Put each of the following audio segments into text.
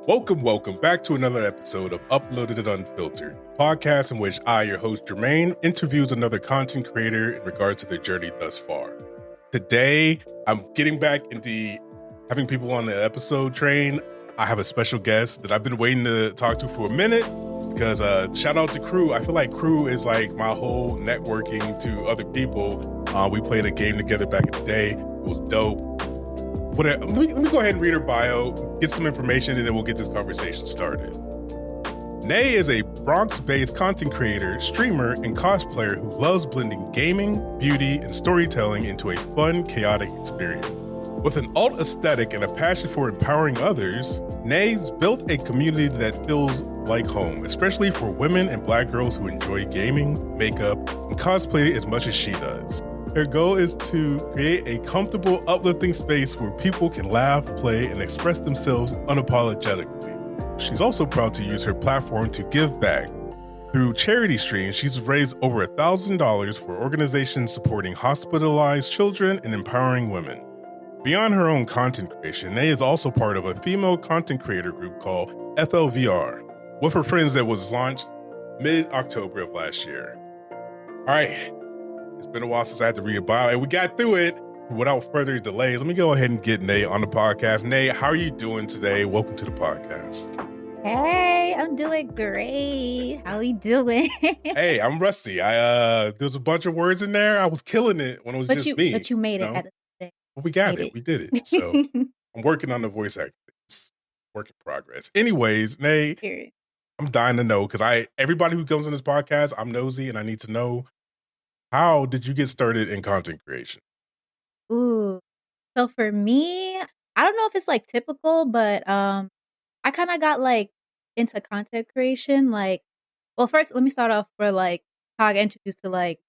Welcome back to another episode of Uploaded and Unfiltered, a podcast in which I, your host Jermaine, interviews another content creator in regards to their journey thus far. Today, I'm getting back into having people on the episode train. I have a special guest that I've been waiting to talk to for a minute because shout out to Crew. I feel like Crew is like my whole networking to other people. We played a game together back in the day. It was dope. Let me go ahead and read her bio, get some information, and then we'll get this conversation started. Nay is a Bronx-based content creator, streamer, and cosplayer who loves blending gaming, beauty, and storytelling into a fun, chaotic experience. With an alt aesthetic and a passion for empowering others, Nay's built a community that feels like home, especially for women and Black girls who enjoy gaming, makeup, and cosplay as much as she does. Her goal is to create a comfortable, uplifting space where people can laugh, play, and express themselves unapologetically. She's also proud to use her platform to give back. Through charity streams, she's raised over $1,000 for organizations supporting hospitalized children and empowering women. Beyond her own content creation, Nay is also part of a female content creator group called FLVR with her friends that was launched mid-October of last year. All right. It's been a while since I had to read a bio, and we got through it. Without further delays, let me go ahead and get Nay on the podcast. Nay, how are you doing today? Welcome to the podcast. Hey, I'm doing great. How are you doing? Hey, I'm rusty. There's a bunch of words in there. I was killing it when it was just me. But you made it at the day. Well, we got it. We did it. So I'm working on the voice acting. It's work in progress. Anyways, Nay, I'm dying to know because everybody who comes on this podcast, I'm nosy and I need to know, how did you get started in content creation? Ooh. So for me, I don't know if it's like typical, but I kind of got like into content creation. Well, first let me start off for like how I got introduced to like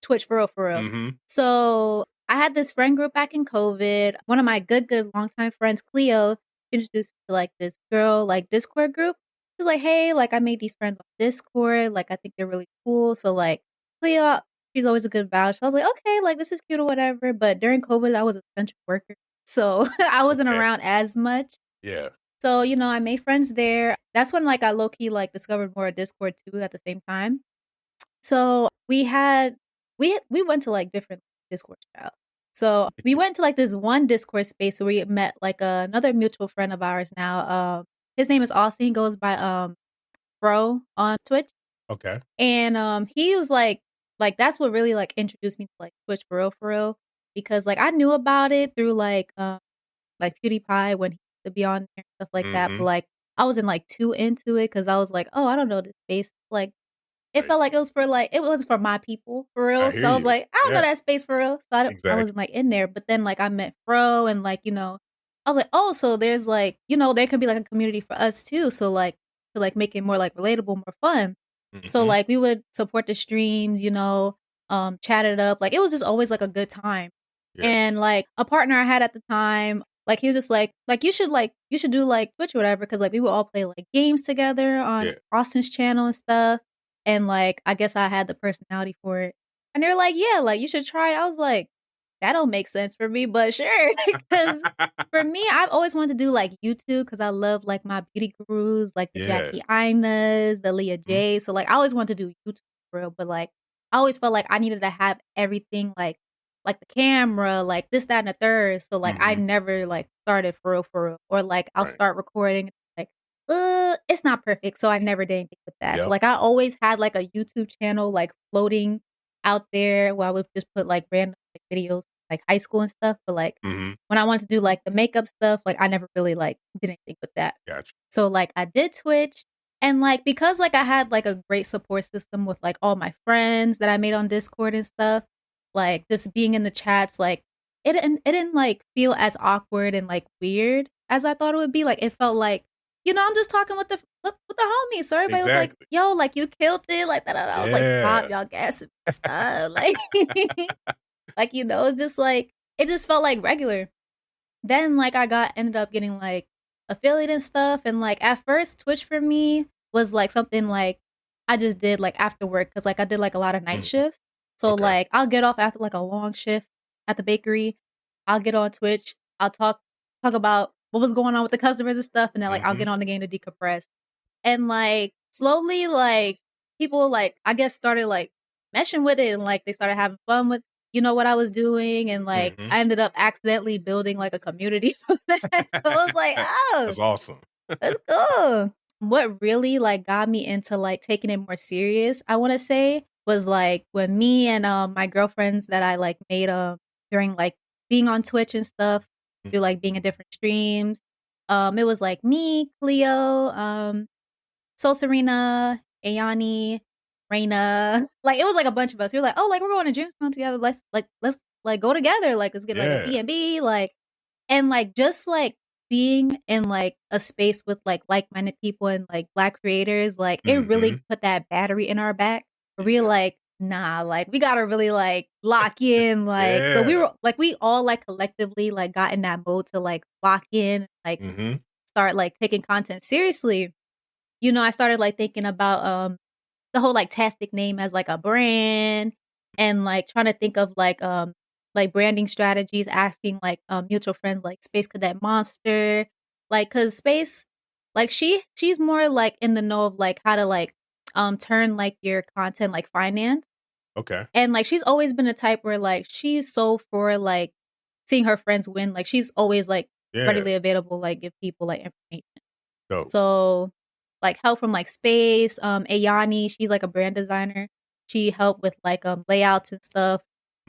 Twitch for real. Mm-hmm. So I had this friend group back in COVID. One of my good longtime friends, Cleo, introduced me to like this girl like Discord group. She was like, hey, like I made these friends on Discord. Like I think they're really cool. So like Cleo, she's always a good vouch. So I was like, okay, like this is cute or whatever. But during COVID, I was an essential worker. So I wasn't around as much. Yeah. So, I made friends there. That's when like I low-key like discovered more of Discord too at the same time. So we went to like different Discord chats. So we went to like this one Discord space where we met like another mutual friend of ours now. His name is Austin. He goes by Bro on Twitch. Okay. And he was like that's what really like introduced me to like Twitch for real. Because like I knew about it through like PewDiePie when he used to be on there and stuff like that. But like I wasn't like too into it because I was like, oh, I don't know this space. Like it felt like it was for my people for real. So I was like, I don't know that space for real. So I wasn't like in there. But then like I met Fro and like, I was like, oh, so there's like, there could be like a community for us too. So like to like make it more like relatable, more fun. So like we would support the streams, chat it up. Like it was just always like a good time. Yeah. And like a partner I had at the time, like he was just like you should do like Twitch or whatever, because like we would all play like games together on Austin's channel and stuff. And like I guess I had the personality for it. And they're like, yeah, like you should try it. I was like, that don't make sense for me, but sure. Because for me, I've always wanted to do like YouTube because I love like my beauty gurus, like the Jackie Inas, the Leah J. So like I always wanted to do YouTube for real, but like I always felt like I needed to have everything like the camera, like this, that, and the third. So like I never like started for real. Or like I'll start recording like, it's not perfect. So I never did anything with that. Yep. So like I always had like a YouTube channel like floating out there where I would just put like random like videos like high school and stuff. But like when I wanted to do like the makeup stuff, like I never really like did anything with that. Gotcha. So like I did Twitch, and like because like I had like a great support system with like all my friends that I made on Discord and stuff, like just being in the chats, like it didn't like feel as awkward and like weird as I thought it would be. Like it felt like, I'm just talking with the homies. So everybody was like, yo, like you killed it, like that. I was like, stop, y'all gassing, stop. Like like, it's just like, it just felt like regular. Then like ended up getting like affiliate and stuff. And like at first Twitch for me was like something like I just did like after work, because like I did like a lot of night shifts. So like I'll get off after like a long shift at the bakery. I'll get on Twitch. I'll talk about what was going on with the customers and stuff, and then like I'll get on the game to decompress. And like slowly, like people like I guess started like meshing with it, and like they started having fun with what I was doing, and like I ended up accidentally building like a community for that. So I was like, oh, That's awesome. that's cool. What really like got me into like taking it more serious, I want to say, was like when me and my girlfriends that I like made during like being on Twitch and stuff, through like being in different streams. It was like me, Cleo, Soul Serena, Ayani, Reina. Like it was like a bunch of us. We were like, oh, like we're going to Dreamscon together. Let's like go together. Like let's get like a Yeah. B&B. Like and like just like being in like a space with like-minded people and like Black creators, like it really put that battery in our back. We're like, nah, like we gotta really like lock in. Like so we were like we all like collectively like got in that mode to like lock in, like start like taking content seriously. I started like thinking about the whole like Tastic name as like a brand, and like trying to think of like branding strategies, asking like mutual friends like Space Cadet Monster, like cause Space, like she's more like in the know of like how to like turn like your content like finance. Okay. And like she's always been a type where like she's so for like seeing her friends win. Like she's always like readily available, like give people like information. Dope. So, like help from like Space, Ayani, she's like a brand designer. She helped with like layouts and stuff,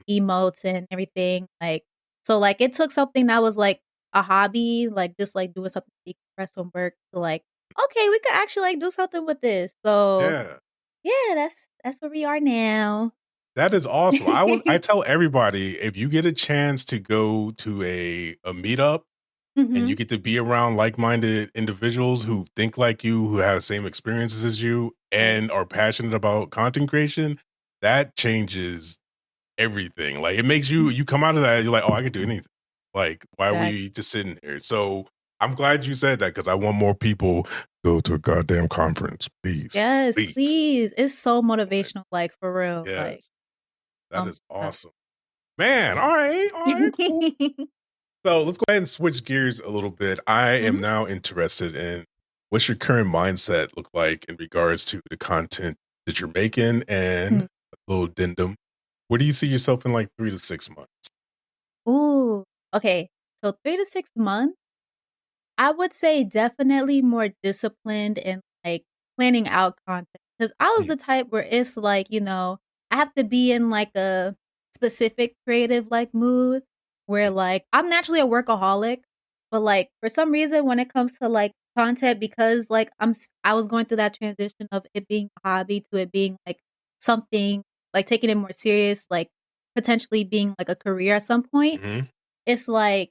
emotes and everything. Like so like it took something that was like a hobby, like just like doing something to decompress from work to like, okay, we could actually like do something with this. So yeah, that's where we are now. That is awesome. I tell everybody, if you get a chance to go to a meetup and you get to be around like-minded individuals who think like you, who have the same experiences as you, and are passionate about content creation, that changes everything. Like it makes you come out of that, you're like, oh, I could do anything. Like, why are we just sitting here? So I'm glad you said that, because I want more people to go to a goddamn conference, please. Yes, please. It's so motivational, like for real. Like Yes. That is awesome. Man, all right, cool. So let's go ahead and switch gears a little bit. I am now interested in what's your current mindset look like in regards to the content that you're making, and a little addendum. Where do you see yourself in like 3 to 6 months? Ooh, okay. So 3 to 6 months, I would say definitely more disciplined and like planning out content. Because I was the type where it's like, I have to be in like a specific creative like mood where like I'm naturally a workaholic, but like for some reason when it comes to like content, because like I was going through that transition of it being a hobby to it being like something like taking it more serious, like potentially being like a career at some point. It's like,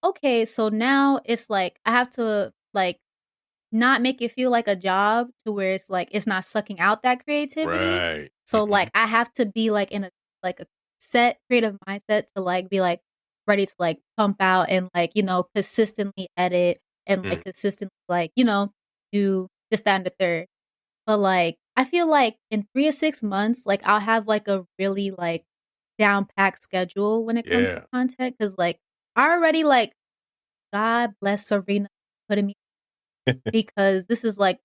okay, so now it's like I have to like not make it feel like a job to where it's like it's not sucking out that creativity. Right. So like I have to be like in a set creative mindset to like be like ready to like pump out and like, consistently edit and like consistently like, do this, that, and the third. But like I feel like in 3 to 6 months, like I'll have like a really like down packed schedule when it comes to content. Cause like I already like God bless Serena putting me because this is like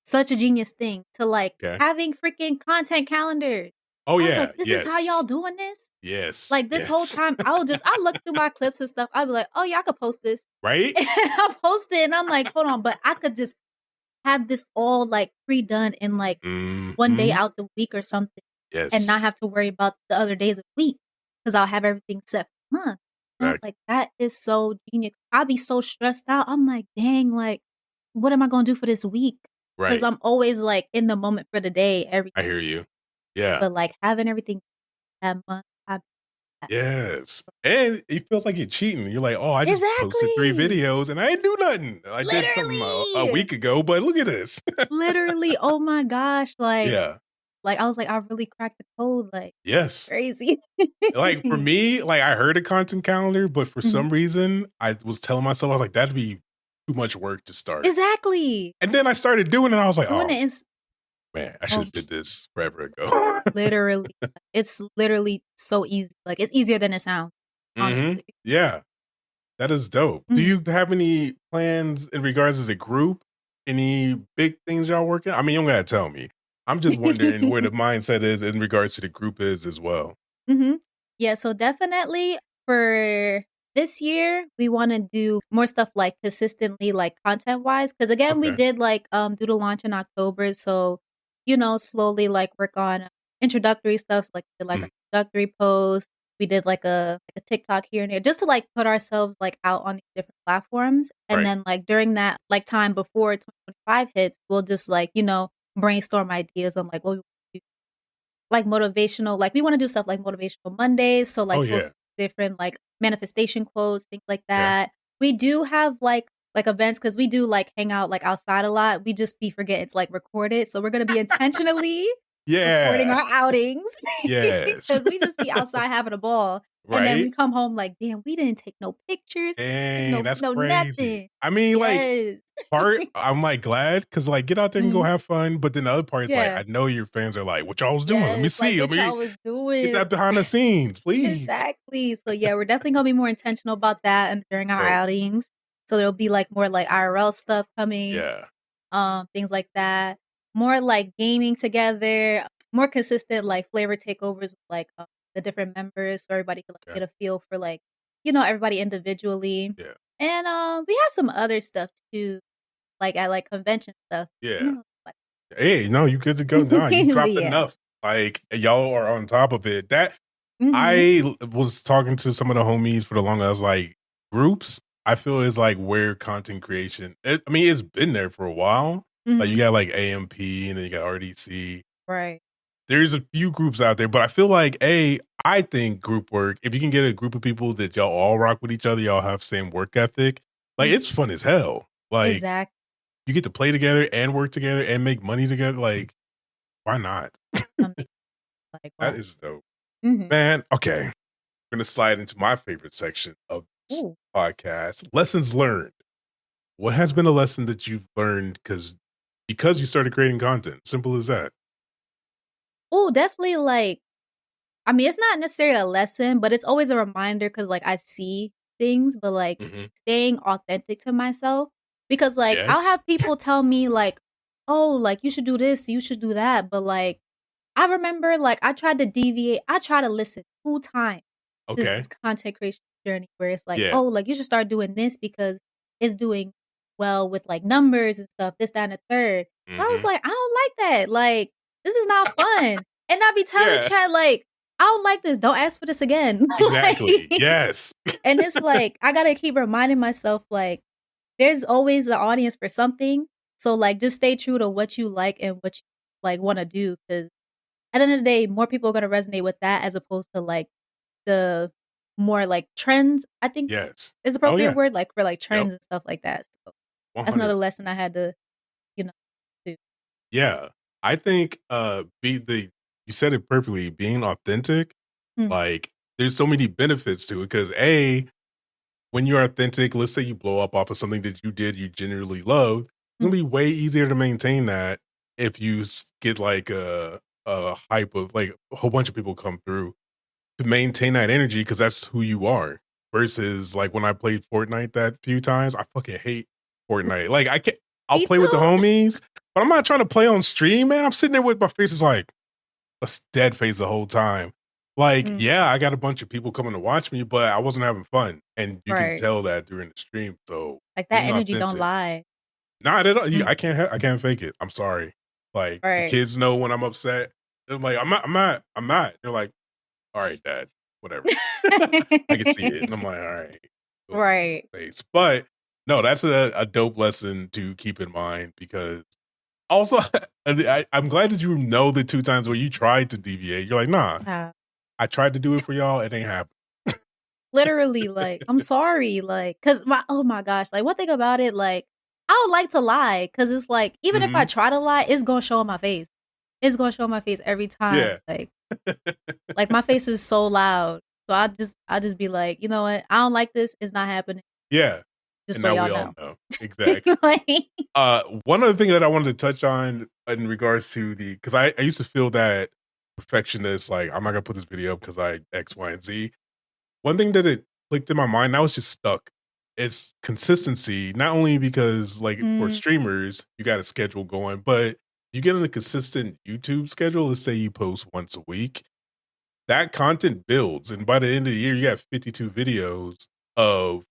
such a genius thing to like having freaking content calendars. Oh I was yeah. like, this is how y'all doing this? Yes. Like this whole time, I look through my clips and stuff. I'd be like, oh yeah, I could post this. Right? And I post it and I'm like, hold on, but I could just have this all like pre-done in like one day out the week or something. And not have to worry about the other days of the week because I'll have everything set for the month. And I was like, that is so genius. I'd be so stressed out. I'm like, dang, like, what am I going to do for this week? Because I'm always like in the moment for the day every time. I hear you. Yeah. But like having everything that month, yes. And it feels like you're cheating. You're like, oh, I just posted 3 videos and I didn't do nothing. I did something a week ago, but look at this. Literally. Oh my gosh. Like, yeah. Like I was like, I really cracked the code. Like, yes. crazy. Like for me, like I heard a content calendar, but for some reason I was telling myself, I was like, that'd be too much work to start. Exactly. And then I started doing it and I was like, Doing oh, it man, I should have did this forever ago. literally. It's literally so easy. Like it's easier than it sounds, honestly. Yeah. That is dope. Do you have any plans in regards as a group? Any big things y'all working? I mean, you don't gotta tell me. I'm just wondering where the mindset is in regards to the group is as well. Mhm. Yeah, so definitely for this year, we wanna do more stuff, like, consistently, like, content-wise. Because again, we Okay. did, like, do the launch in October, so, slowly, like, work on introductory stuff, so, like, did, like, Mm, an introductory post. We did, like a TikTok here and there just to, like, put ourselves, like, out on these different platforms, and right. then, like, during that, like, time before 2025 hits, we'll just, like, brainstorm ideas on, like, what we do like motivational like we wanna do stuff like motivational Mondays, so, Oh like, post yeah. different, like, manifestation quotes, things like Okay. that. We do have, like, events because we do, like, hang out, like, outside a lot. We just be forgetting to, like, record it, so we're gonna be intentionally recording Yeah. our outings Yes. because we just be outside having a ball, and then Right? we come home like, "Damn, we didn't take no pictures, take Dang, no that's crazy. nothing." I mean, like, Yes. part I'm like glad because like get out there and go Mhm. have fun. But then the other part is like, Yeah. I know your fans are like, what y'all was doing? Let me Yes, like, see. Let what me y'all was get doing. that behind the scenes, please. Exactly. So, yeah, we're definitely gonna be more intentional about that and during our Dope. outings. So there'll be, like, more, like, IRL stuff coming, Yeah. things like that. More, like, gaming together, more consistent, like, flavor takeovers with, like, the different members so everybody can, like, Okay. get a feel for, like, everybody individually. Yeah. And, we have some other stuff too, like, at, like, convention stuff. Yeah. Like Hey, no, you good to go. Nah, you but dropped yeah. enough. Like y'all are on top of it. That Mhm. was talking to some of the homies for the longest. I was like, groups, I feel is like where content creation. I mean, it's been there for a while. Like you Mhm. got like AMP and then you got RDC. Right. There's a few groups out there, but I feel like I think group work. If you can get a group of people that y'all all rock with each other, y'all have same work ethic. Like Mhm. it's fun as hell. Like Exactly. you get to play together and work together and make money together. Like why not? Like, That wow. is dope, Mhm. man. Okay, gonna slide into my favorite section of this Ooh. podcast, lessons learned. What has been a lesson that you've learned because you started creating content? Simple as that. Ooh, definitely, like I mean, it's not necessarily a lesson, but it's always a reminder because like, I see things, but, like, Mhm. staying authentic to myself because, like, I'll Yes. have people tell me, like, "Oh, like, you should do this, you should do that," but, like, I remember, like, I try to listen full time this Okay. content creation journey where it's like, Yeah. "Oh, like, you should start doing this because it's doing well with, like, numbers and stuff, this, that, and the third." I was Mhm. like, "I don't like that, like, this is not fun." And I be telling Yeah. Chad, like, "I don't like this, don't ask for this again." Exactly. Like Yes. and it's like, I gotta keep reminding myself, like, there's always an audience for something, so, like, just stay true to what you like and what you, like, wanna do. Because at the end of the day, more people are gonna resonate with that as opposed to, like, the more, like, trends, I think Yes. is Oh appropriate yeah. word, like, for, like, Yep. trends and stuff like that, so that's another 100. lesson I had to, you know, do. Yeah. I think be the you said it perfectly, being authentic, Mm, like there's so many benefits to it because when you're authentic, let's say you blow up off of something that you did you genuinely love, it's gonna mm, be way easier to maintain that if you get like a hype of like a whole bunch of people come through to maintain that energy because that's who you are. Versus like when I played Fortnite that few times, I fucking hate Fortnite. Like I can't, I'll me play with the too. homies, but I'm not trying to play on stream, man. I'm sitting there with my face is like dead face the whole time. Like, Mm, yeah, I got a bunch of people coming to watch me, but I wasn't having fun. And you can right. tell that during the stream. So Like, that being energy don't authentic. lie. Not at all. Mm, I can't fake it. I'm sorry. Like the right. kids know when I'm upset. I'm like, I'm not. They're like, all right, dad, whatever. I can see it. And I'm like, all right. Go Right. face. But no, that's a dope lesson to keep in mind because also I'm glad that you know the two times where you tried to deviate. You're like, nah, Yeah. I tried to do it for y'all. It ain't happening. Literally, like, I'm sorry, like, cause oh my gosh, like, one thing about it, like, I don't like to lie, cause it's like, even if I Mhm. try to lie, it's gonna show on my face. It's gonna show on my face every time, Yeah. like, my face is so loud, so I just be like, "You know what? I don't like this, it's not happening, Yeah. just And so now y'all we all know." know. Exactly. Like One other thing that I wanted to touch on in regards to because I used to feel that perfectionist, like, I'm not going to put this video up because I X, Y, and Z. One thing that it clicked in my mind, I was just stuck. it's consistency, not only because like for streamers, you got a schedule going, but you get on a consistent YouTube schedule. Let's say you post once a week, that content builds. And by the end of the year, you got 52 videos of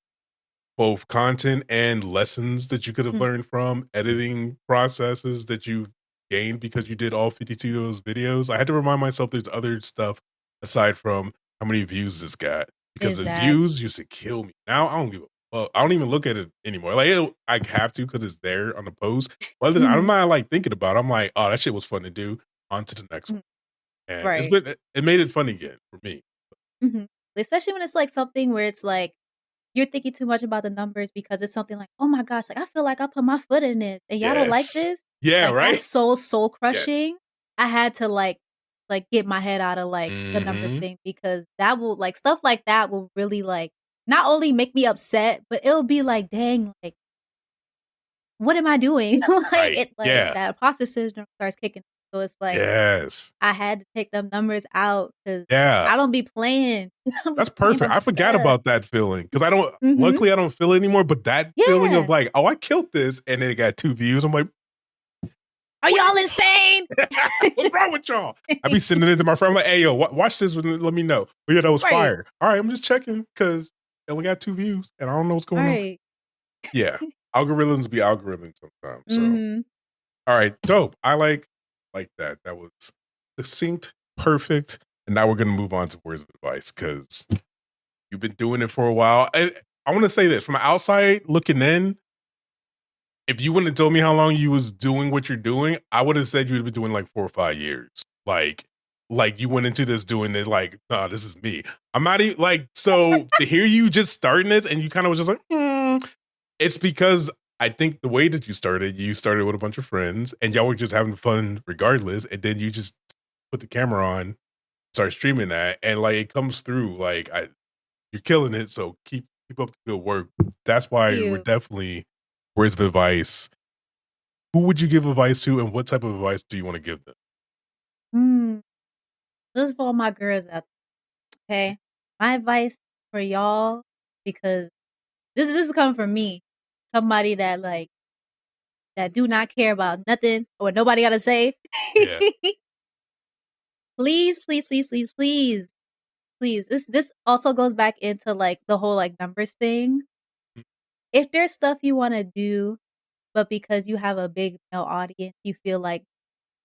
both content and lessons that you could have learned from, editing processes that you gained because you did all 52 of those videos. I had to remind myself there's other stuff aside from how many views this got, because the views used to kill me. Now I don't give a fuck. I don't even look at it anymore. Like I have to because it's there on the post. But I'm not like thinking about it. I'm like, oh, that shit was fun to do. On to the next one. And it made it fun again for me. Especially when it's like something where it's like you're thinking too much about the numbers because it's something like, oh my gosh, like I feel like I put my foot in it and y'all don't like this. Yeah, like, right. That's so soul crushing. Yes. I had to like get my head out of like the numbers thing, because that will like stuff like that will really like not only make me upset, but it'll be like, dang, like what am I doing? That imposter syndrome starts kicking. So it's like, I had to take them numbers out because I don't be playing. That's perfect. I forgot about that feeling because I don't. Luckily, I don't feel it anymore. But that feeling of like, oh, I killed this, and then it got 2 views. I'm like, are y'all insane? What's wrong with y'all? I be sending it to my friend. I'm like, hey, yo, watch this. Let me know. But yeah, that was fire. All right, I'm just checking because it only got 2 views, and I don't know what's going on. Yeah, algorithms be algorithms sometimes. So, all right, dope. I like that. That was succinct, perfect. And now we're going to move on to words of advice because you've been doing it for a while. And I want to say this from the outside looking in, if you wouldn't have told me how long you was doing what you're doing, I would have said you would have been doing like 4 or 5 years. Like you went into this doing this like, nah, this is me. I'm not even like, so to hear you just starting this and you kind of was just like, it's because I think the way that you started with a bunch of friends and y'all were just having fun regardless. And then you just put the camera on, start streaming that, and like it comes through. Like you're killing it. So keep up the good work. That's why we're definitely words of advice. Who would you give advice to, and what type of advice do you want to give them? This is for all my girls out there. Okay, my advice for y'all, because this is coming from me, somebody that like that do not care about nothing or what nobody got to say. Yeah. Please, please, please, please, please, please. This also goes back into like the whole like numbers thing. If there's stuff you want to do, but because you have a big male audience, you feel like,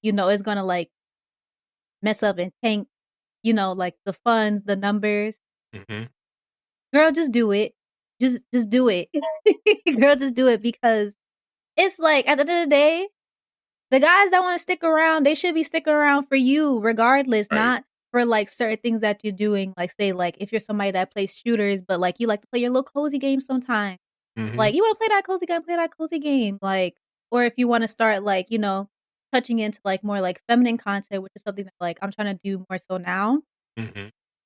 it's gonna like mess up and tank, like the funds, the numbers. Girl, just do it. Just do it. Girl, just do it, because it's like at the end of the day, the guys that want to stick around, they should be sticking around for you regardless, not for like certain things that you're doing. Like say like if you're somebody that plays shooters, but like you like to play your little cozy game sometimes. Like you want to play that cozy game. Like, or if you want to start like, touching into like more like feminine content, which is something that like I'm trying to do more so now.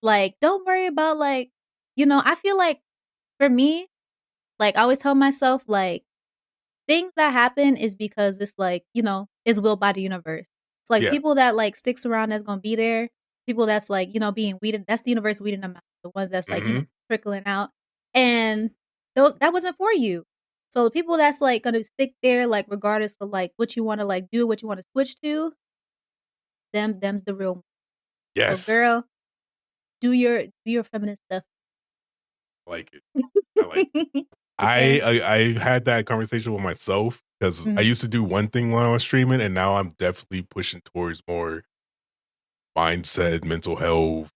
Like, don't worry about like, I feel like for me, like I always tell myself like things that happen is because it's like, is willed by the universe. It's like people that like sticks around that's gonna be there. People that's like, being weeded. That's the universe weeding them out. The ones that's like, trickling out. And that wasn't for you. So the people that's like gonna stick there, like regardless of like what you want to like do, what you want to switch to, them's the real. Yes. So girl, do your feminist stuff. I like it. I like it. I had that conversation with myself because I used to do one thing when I was streaming, and now I'm definitely pushing towards more mindset, mental health,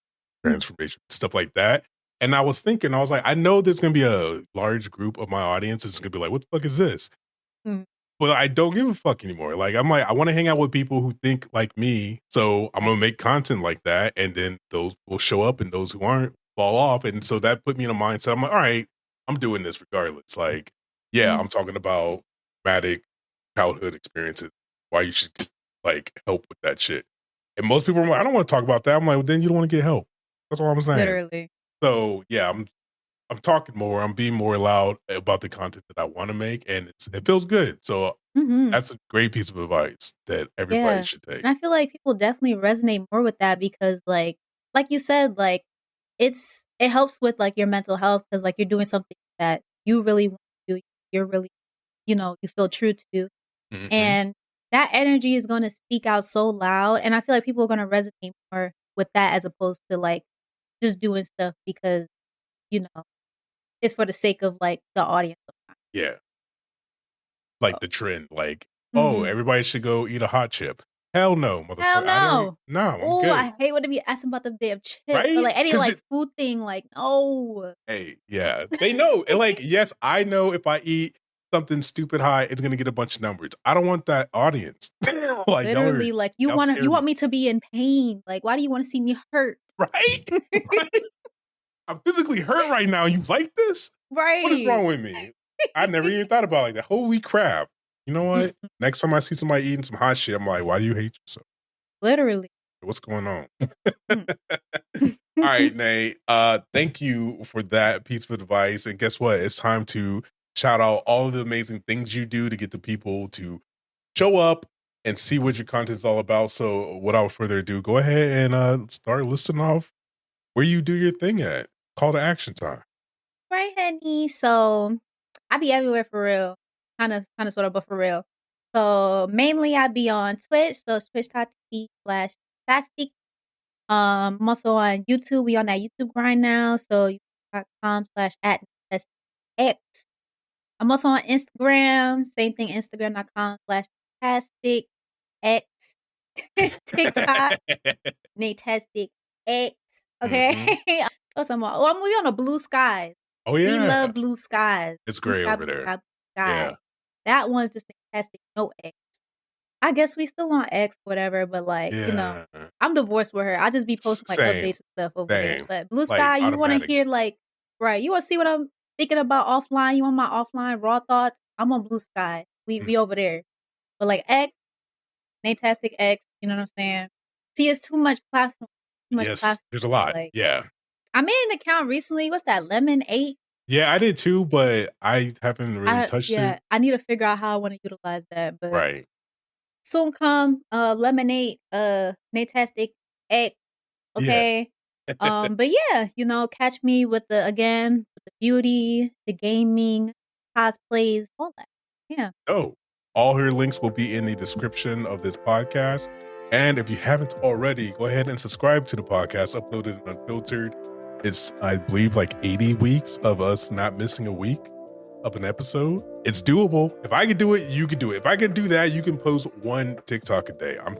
transformation, stuff like that. And I was thinking, I was like, I know there's going to be a large group of my audience that's going to be like, what the fuck is this? But I don't give a fuck anymore. Like, I'm like, I want to hang out with people who think like me. So I'm going to make content like that. And then those will show up and those who aren't fall off. And so that put me in a mindset. I'm like, all right, I'm doing this regardless. Like, yeah, I'm talking about traumatic childhood experiences. Why you should like help with that shit. And most people are like, I don't want to talk about that. I'm like, well, then you don't want to get help. That's all I'm saying. Literally. So yeah, I'm talking more. I'm being more loud about the content that I want to make, and it feels good. So that's a great piece of advice that everybody should take. And I feel like people definitely resonate more with that because, like you said, like it helps with like your mental health because like you're doing something that you really want to do, you're really, you feel true to. Mm-hmm. And that energy is going to speak out so loud. And I feel like people are going to resonate more with that as opposed to like just doing stuff because, it's for the sake of like the audience. Yeah. Like the trend, like, oh, Mhm. everybody should go eat a hot chip. Hell no, Hell motherfucker. no. I'm Oh, good. I hate when they be asking about the damn chips or Right? like any Because like food thing. Like, no. hey, yeah, they know. And like, yes, I know if I eat something stupid high, it's gonna get a bunch of numbers. I don't want that audience. Like Literally, like y'all scare you want me. me to be in pain. Like, why do you want to see me hurt? Right? Right? I'm physically hurt right now. You like this? What is Right. wrong with me? I never even thought about it like that. Holy crap. You know what? Next time I see somebody eating some hot shit, I'm like, why do you hate yourself? Literally. What's going on? Mm. All right, Nate. Thank you for that piece of advice. And guess what? It's time to shout out all of the amazing things you do to get the people to show up and see what your content's all about. So without further ado, go ahead and start listing off where you do your thing at. Call to action time. Right, honey. So I be everywhere for real. Sort of, but for real. So mainly I be on Twitch. So it's twitch.tv/Naytastic. I'm also on YouTube. We on that YouTube grind now. So youtube.com/@Naytastic. I'm also on Instagram. Same thing, Instagram.com/Naytastic. X. TikTok. Naytastic X. Okay. What's some more? Oh, we on a Blue Skies. Oh yeah. We love Blue Skies. It's Blue great Sky, over Blue there. Sky, Blue Sky. Yeah. That one's just Naytastic, no X. I guess we still on X, whatever, but like, I'm divorced with her. I just be posting like Same. updates and stuff over there. But Blue Like, Sky, you want to automatics. hear like, right? You want to see what I'm thinking about offline? You want my offline raw thoughts? I'm on Blue Sky. We over there. But like X, Naytastic X, you know what I'm saying? See, it's too much platform. Yes, there's a lot. Like, yeah. I made an account recently. What's that? Lemon 8? Yeah, I did too, but I haven't really touched it. I need to figure out how I want to utilize that. But Right. soon come Lemonade, Naytastic X. Okay. Yeah. But yeah, catch me with the beauty, the gaming, cosplays, all that. Yeah. Oh, all her links will be in the description of this podcast. And if you haven't already, go ahead and subscribe to the podcast, Uploaded and Unfiltered. It's, I believe, like 80 weeks of us not missing a week of an episode. It's doable. If I could do it, you could do it. If I could do that, you can post one TikTok a day. Come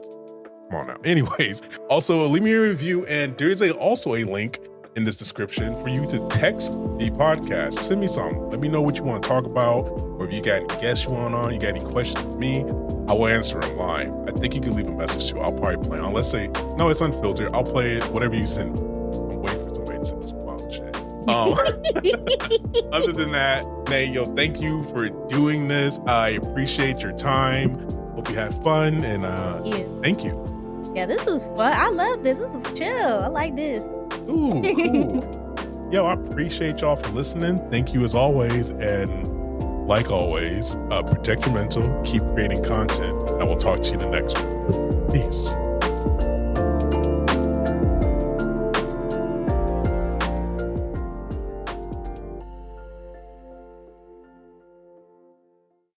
on now. Anyways, also leave me a review, and there's also a link in this description for you to text the podcast. Send me something. Let me know what you want to talk about, or if you got any guests you want on, you got any questions for me, I will answer them live. I think you can leave a message too. I'll probably play, unless no, it's unfiltered. I'll play it, whatever you send. I'm waiting for somebody to send this wild shit. Other than that, Nay, thank you for doing this. I appreciate your time. Hope you had fun, and thank you. Yeah, this was fun. I love this. This is chill. I like this. Ooh, cool. I appreciate y'all for listening. Thank you as always. And like always, protect your mental, keep creating content, and I will talk to you in the next one. Peace.